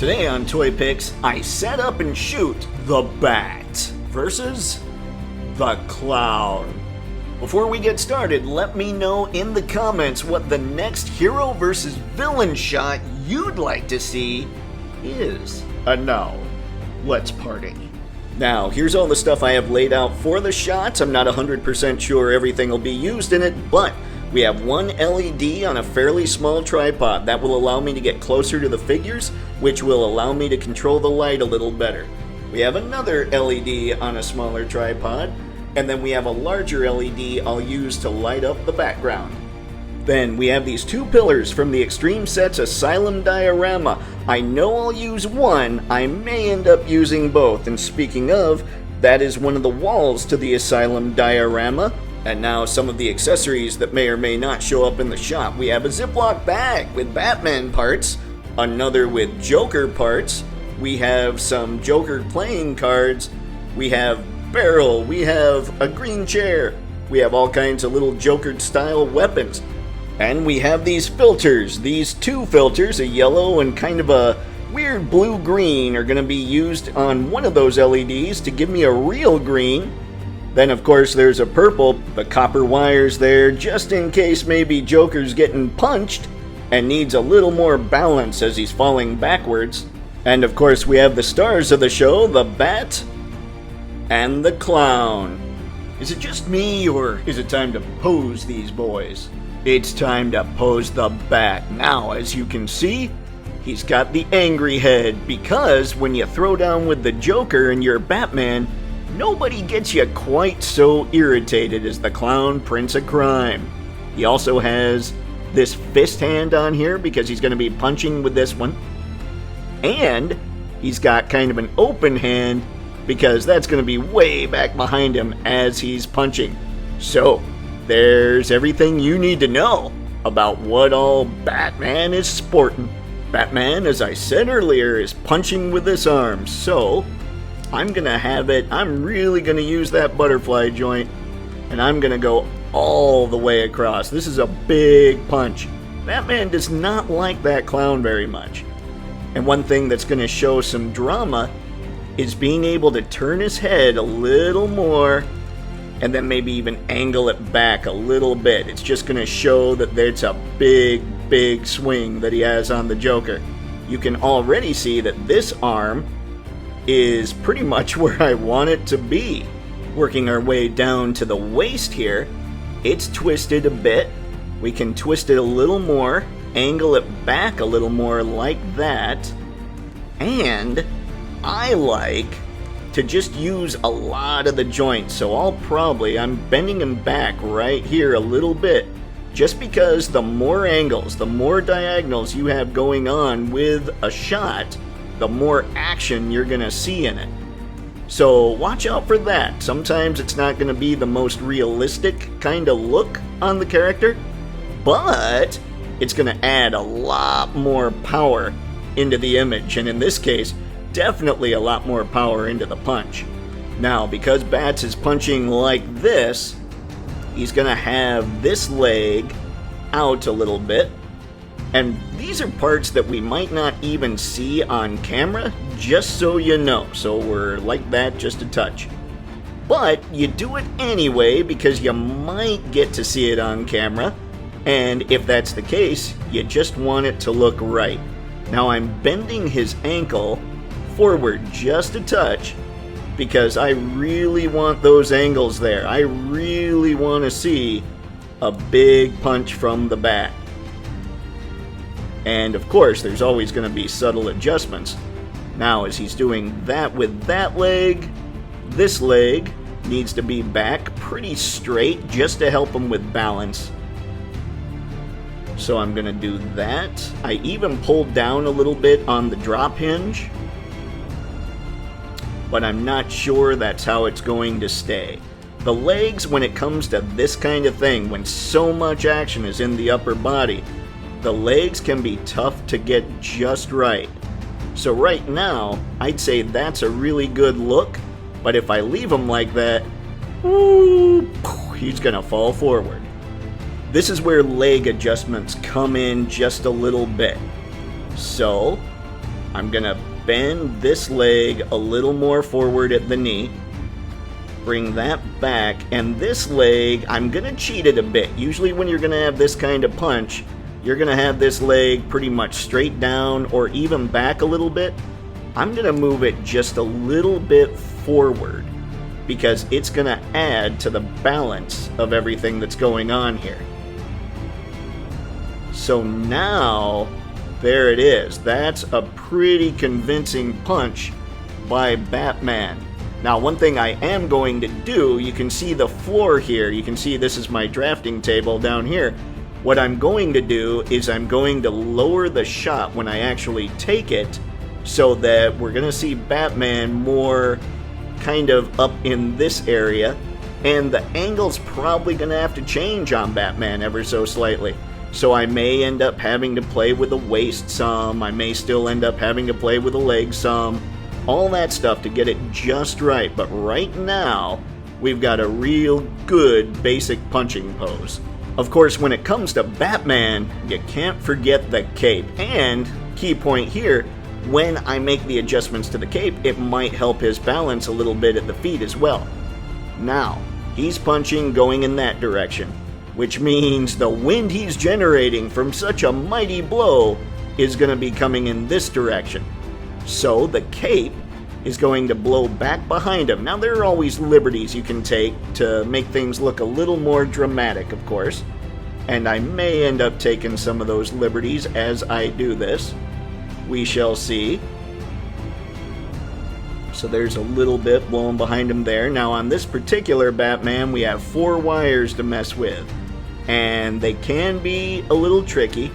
Today on Toypixx, I set up and shoot the Bat versus the Clown. Before we get started, let me know in the comments what the next hero versus villain shot you'd like to see is. And now, let's party. Now, here's all the stuff I have laid out for the shots. I'm not 100% sure everything will be used in it, but we have one LED on a fairly small tripod. That will allow me to get closer to the figures, which will allow me to control the light a little better. We have another LED on a smaller tripod, and then we have a larger LED I'll use to light up the background. Then we have these two pillars from the Extreme Sets Asylum diorama. I know I'll use one, I may end up using both, and speaking of, that is one of the walls to the Asylum diorama. And now some of the accessories that may or may not show up in the shot. We have a Ziploc bag with Batman parts, another with Joker parts, we have some Joker playing cards, we have barrel, we have a green chair, we have all kinds of little Joker style weapons. And we have these filters. These two filters, a yellow and kind of a weird blue-green, are going to be used on one of those LEDs to give me a real green. Then, of course, there's a purple, the copper wires there, just in case maybe Joker's getting punched and needs a little more balance as he's falling backwards. And, of course, we have the stars of the show, the Bat and the Clown. Is it just me, or is it time to pose these boys? It's time to pose the Bat. Now, as you can see, he's got the angry head, because when you throw down with the Joker and you're Batman, nobody gets you quite so irritated as the Clown Prince of Crime. He also has this fist hand on here because he's going to be punching with this one. And he's got kind of an open hand because that's going to be way back behind him as he's punching. So, there's everything you need to know about what all Batman is sporting. Batman, as I said earlier, is punching with this arm, so I'm really gonna use that butterfly joint, and I'm gonna go all the way across. This is a big punch. Batman does not like that clown very much. And one thing that's gonna show some drama is being able to turn his head a little more and then maybe even angle it back a little bit. It's just going to show that there's a big swing that he has on the Joker. You can already see that this arm is pretty much where I want it to be. Working our way down to the waist here, it's twisted a bit. We can twist it a little more, angle it back a little more like that, and I like to just use a lot of the joints, so I'm bending him back right here a little bit, just because the more angles, the more diagonals you have going on with a shot, the more action you're gonna see in it. So watch out for that. Sometimes it's not gonna be the most realistic kind of look on the character, but it's gonna add a lot more power into the image, and in this case, definitely a lot more power into the punch. Now, because Bats is punching like this, he's gonna have this leg out a little bit, and these are parts that we might not even see on camera, just so you know. So we're like that just a touch. But you do it anyway because you might get to see it on camera, and if that's the case, you just want it to look right. Now I'm bending his ankle forward just a touch because I really want those angles there. I really want to see a big punch from the Bat. And of course, there's always going to be subtle adjustments. Now, as he's doing that with that leg, this leg needs to be back pretty straight just to help him with balance. So I'm going to do that. I even pulled down a little bit on the drop hinge, but I'm not sure that's how it's going to stay. The legs, when it comes to this kind of thing, when so much action is in the upper body, the legs can be tough to get just right. So right now, I'd say that's a really good look, but if I leave him like that, he's gonna fall forward. This is where leg adjustments come in just a little bit. So, I'm going to bend this leg a little more forward at the knee. Bring that back, and this leg, I'm going to cheat it a bit. Usually when you're going to have this kind of punch, you're going to have this leg pretty much straight down or even back a little bit. I'm going to move it just a little bit forward because it's going to add to the balance of everything that's going on here. So now, there it is. That's a pretty convincing punch by Batman. Now, one thing I am going to do, you can see the floor here. You can see this is my drafting table down here. What I'm going to do is I'm going to lower the shot when I actually take it so that we're going to see Batman more kind of up in this area. And the angle's probably going to have to change on Batman ever so slightly. So I may end up having to play with the waist some. I may still end up having to play with the leg some. All that stuff to get it just right, but right now, we've got a real good basic punching pose. Of course, when it comes to Batman, you can't forget the cape. And, key point here, when I make the adjustments to the cape, it might help his balance a little bit at the feet as well. Now, he's punching going in that direction, which means the wind he's generating from such a mighty blow is going to be coming in this direction. So the cape is going to blow back behind him. Now, there are always liberties you can take to make things look a little more dramatic, of course. And I may end up taking some of those liberties as I do this. We shall see. So there's a little bit blowing behind him there. Now, on this particular Batman, we have 4 wires to mess with. And they can be a little tricky.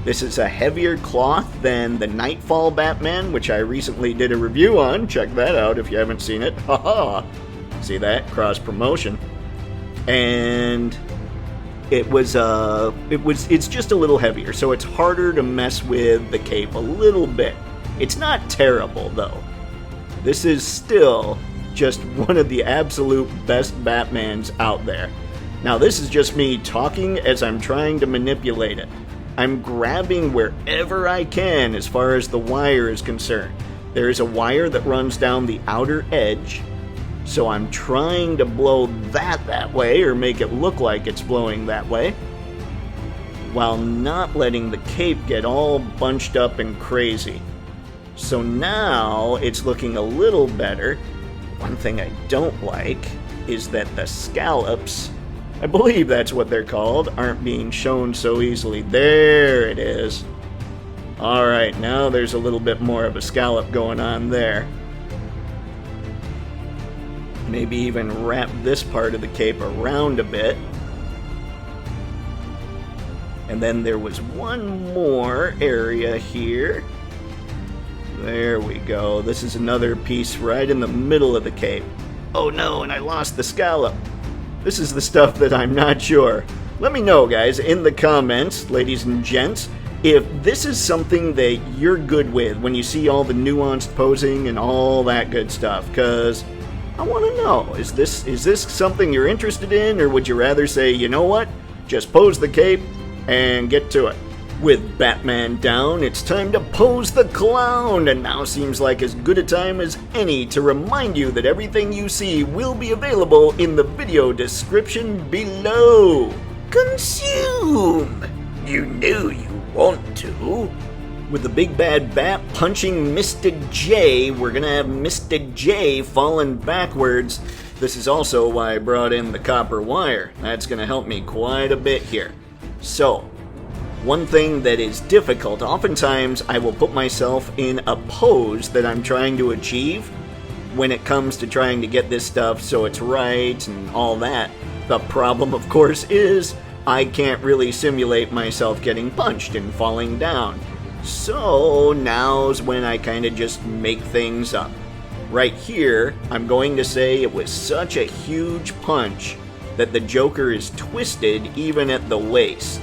This is a heavier cloth than the Nightfall Batman, which I recently did a review on. Check that out if you haven't seen it. Haha! See that? Cross promotion. And it's just a little heavier, so it's harder to mess with the cape a little bit. It's not terrible, though. This is still just one of the absolute best Batmans out there. Now, this is just me talking as I'm trying to manipulate it. I'm grabbing wherever I can as far as the wire is concerned. There is a wire that runs down the outer edge, so I'm trying to blow that way, or make it look like it's blowing that way, while not letting the cape get all bunched up and crazy. So now it's looking a little better. One thing I don't like is that the scallops, I believe that's what they're called, aren't being shown so easily. There it is. Alright, now there's a little bit more of a scallop going on there. Maybe even wrap this part of the cape around a bit. And then there was one more area here. There we go. This is another piece right in the middle of the cape. Oh no, and I lost the scallop. This is the stuff that I'm not sure. Let me know, guys, in the comments, ladies and gents, if this is something that you're good with when you see all the nuanced posing and all that good stuff, because I want to know, is this something you're interested in, or would you rather say, you know what, just pose the cape and get to it? With Batman down, it's time to pose the clown, and now seems like as good a time as any to remind you that everything you see will be available in the video description below. Consume! You know you want to. With the big bad bat punching Mr. J, we're gonna have Mr. J falling backwards. This is also why I brought in the copper wire. That's gonna help me quite a bit here. So, one thing that is difficult, oftentimes I will put myself in a pose that I'm trying to achieve when it comes to trying to get this stuff so it's right and all that. The problem, of course, is I can't really simulate myself getting punched and falling down. So now's when I kind of just make things up. Right here, I'm going to say it was such a huge punch that the Joker is twisted even at the waist.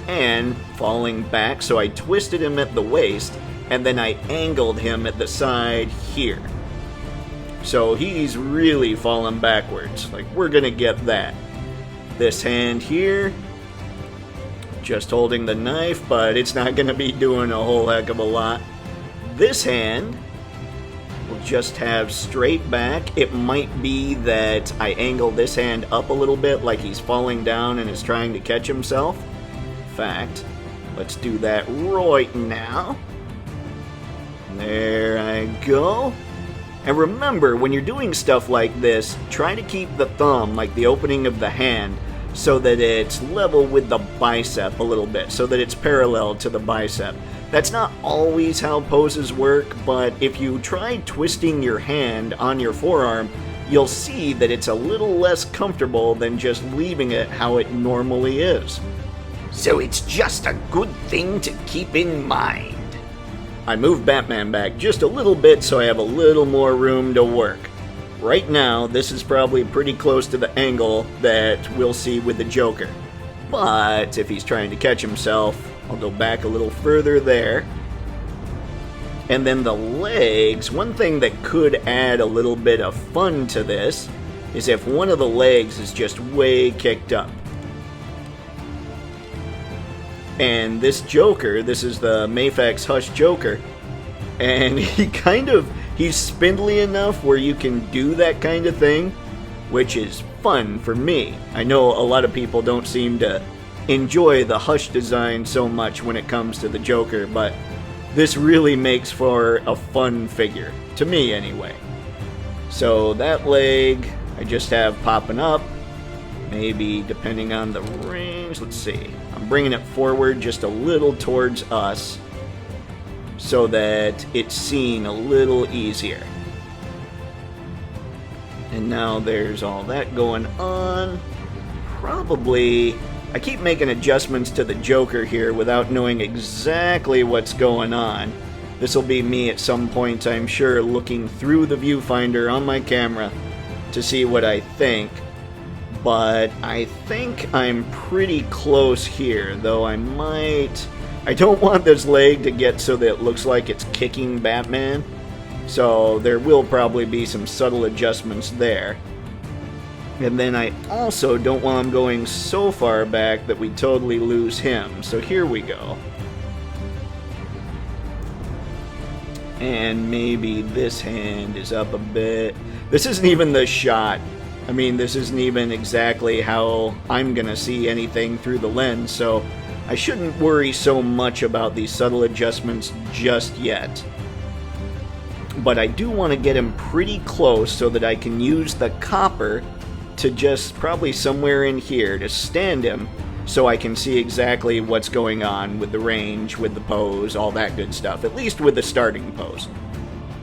And falling back, so I twisted him at the waist, and then I angled him at the side here. So he's really falling backwards. Like, we're gonna get that. This hand here, just holding the knife, but it's not gonna be doing a whole heck of a lot. this hand will just have straight back. It might be that I angle this hand up a little bit like he's falling down and is trying to catch himself. In fact, let's do that right now. There I go. And remember, when you're doing stuff like this, try to keep the thumb, like the opening of the hand, so that it's level with the bicep a little bit, so that it's parallel to the bicep. That's not always how poses work, but if you try twisting your hand on your forearm, you'll see that it's a little less comfortable than just leaving it how it normally is. So it's just a good thing to keep in mind. I moved Batman back just a little bit so I have a little more room to work. Right now, this is probably pretty close to the angle that we'll see with the Joker. But if he's trying to catch himself, I'll go back a little further there. And then the legs, one thing that could add a little bit of fun to this is if one of the legs is just way kicked up. And this Joker, this is the Mafex Hush Joker, and he's spindly enough where you can do that kind of thing, which is fun for me. I know a lot of people don't seem to enjoy the Hush design so much when it comes to the Joker, but this really makes for a fun figure, to me anyway. So that leg I just have popping up, maybe depending on the range, let's see. I'm bringing it forward just a little towards us so that it's seen a little easier. And now there's all that going on. Probably, I keep making adjustments to the Joker here without knowing exactly what's going on. This will be me at some point, I'm sure, looking through the viewfinder on my camera to see what I think. But I think I'm pretty close here, though I don't want this leg to get so that it looks like it's kicking Batman. So there will probably be some subtle adjustments there. And then I also don't want him going so far back that we totally lose him. So here we go. And maybe this hand is up a bit. This isn't even the shot. I mean, this isn't even exactly how I'm gonna see anything through the lens, so I shouldn't worry so much about these subtle adjustments just yet. But I do want to get him pretty close so that I can use the copper to just probably somewhere in here to stand him so I can see exactly what's going on with the range, with the pose, all that good stuff, at least with the starting pose.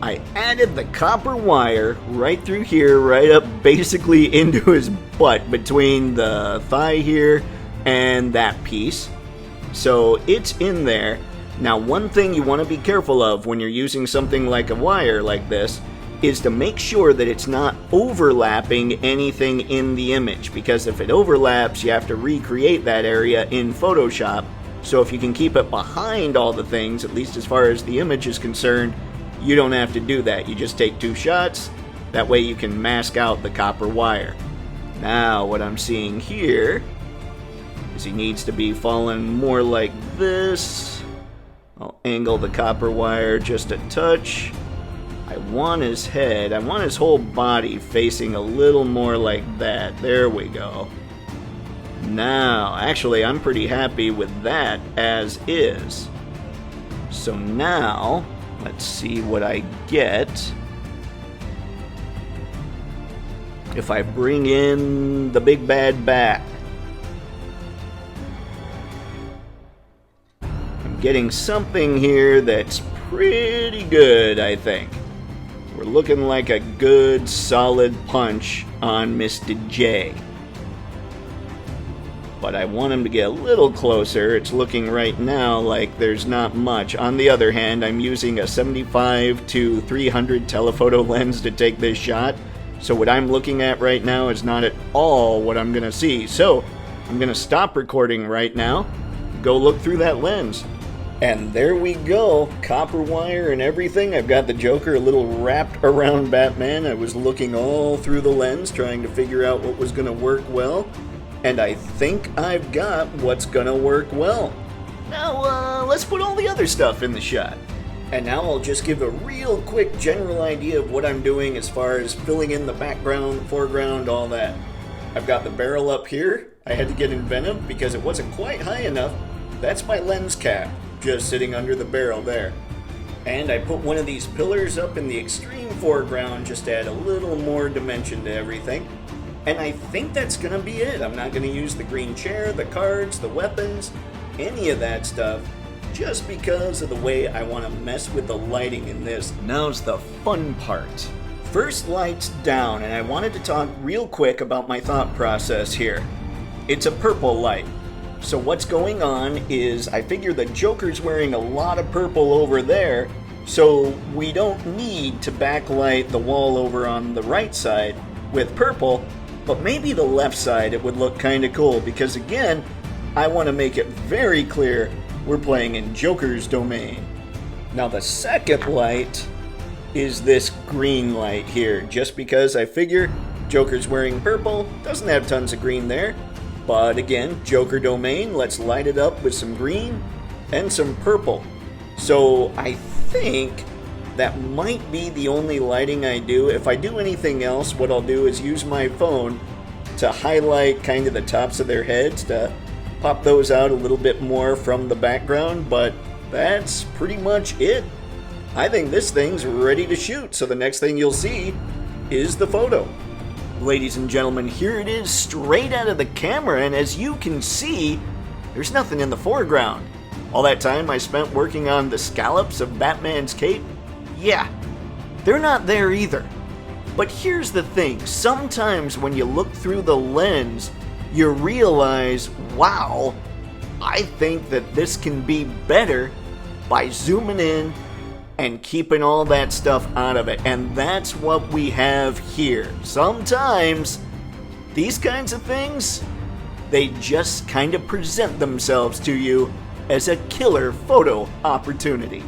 I added the copper wire right through here, right up basically into his butt between the thigh here and that piece. So it's in there. Now, one thing you want to be careful of when you're using something like a wire like this is to make sure that it's not overlapping anything in the image, because if it overlaps, you have to recreate that area in Photoshop. So if you can keep it behind all the things, at least as far as the image is concerned, you don't have to do that. You just take 2 shots. That way you can mask out the copper wire. Now, what I'm seeing here is he needs to be falling more like this. I'll angle the copper wire just a touch. I want his head, I want his whole body facing a little more like that. There we go. Now, actually, I'm pretty happy with that as is. So now, let's see what I get if I bring in the big bad bat. I'm getting something here that's pretty good, I think. We're looking like a good, solid punch on Mr. J. But I want him to get a little closer. It's looking right now like there's not much. On the other hand, I'm using a 75 to 300 telephoto lens to take this shot. So what I'm looking at right now is not at all what I'm going to see. So I'm going to stop recording right now, go look through that lens. And there we go, copper wire and everything. I've got the Joker a little wrapped around Batman. I was looking all through the lens trying to figure out what was going to work well. And I think I've got what's going to work well. Now, let's put all the other stuff in the shot. And now I'll just give a real quick general idea of what I'm doing as far as filling in the background, foreground, all that. I've got the barrel up here. I had to get inventive because it wasn't quite high enough. That's my lens cap, just sitting under the barrel there. And I put one of these pillars up in the extreme foreground just to add a little more dimension to everything. And I think that's gonna be it. I'm not gonna use the green chair, the cards, the weapons, any of that stuff, just because of the way I want to mess with the lighting in this. Now's the fun part. First light's down, and I wanted to talk real quick about my thought process here. It's a purple light. So what's going on is I figure the Joker's wearing a lot of purple over there, so we don't need to backlight the wall over on the right side with purple, but maybe the left side it would look kind of cool because again, I want to make it very clear we're playing in Joker's domain. Now the second light is this green light here, just because I figure Joker's wearing purple, doesn't have tons of green there, but again, Joker domain, let's light it up with some green and some purple. So I think that might be the only lighting I do. If I do anything else, what I'll do is use my phone to highlight kind of the tops of their heads to pop those out a little bit more from the background, but that's pretty much it. I think this thing's ready to shoot, so the next thing you'll see is the photo. Ladies and gentlemen, here it is straight out of the camera, and as you can see, there's nothing in the foreground. All that time I spent working on the scallops of Batman's cape, yeah, they're not there either. But here's the thing, sometimes when you look through the lens, you realize, wow, I think that this can be better by zooming in and keeping all that stuff out of it. And that's what we have here. Sometimes these kinds of things, they just kind of present themselves to you as a killer photo opportunity.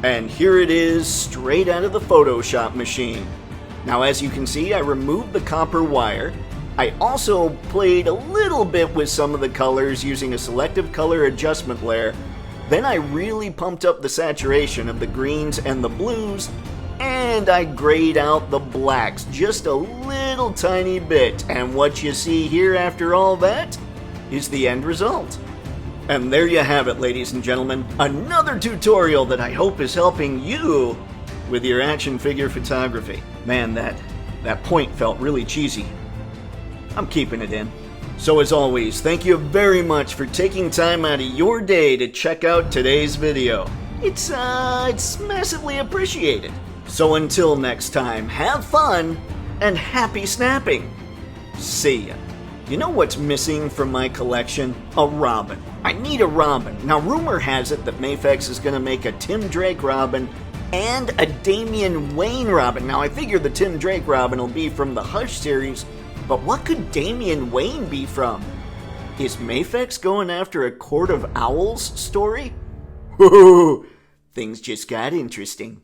And here it is straight out of the Photoshop machine. Now as you can see, I removed the copper wire. I also played a little bit with some of the colors using a selective color adjustment layer. Then I really pumped up the saturation of the greens and the blues, and I grayed out the blacks just a little tiny bit. And what you see here after all that is the end result. And there you have it, ladies and gentlemen. Another tutorial that I hope is helping you with your action figure photography. Man, that point felt really cheesy. I'm keeping it in. So as always, thank you very much for taking time out of your day to check out today's video. It's massively appreciated. So until next time, have fun and happy snapping. See ya. You know what's missing from my collection? A Robin. I need a Robin. Now rumor has it that Toypixx is gonna make a Tim Drake Robin and a Damian Wayne Robin. Now I figure the Tim Drake Robin will be from the Hush series, but what could Damian Wayne be from? Is Toypixx going after a Court of Owls story? Things just got interesting.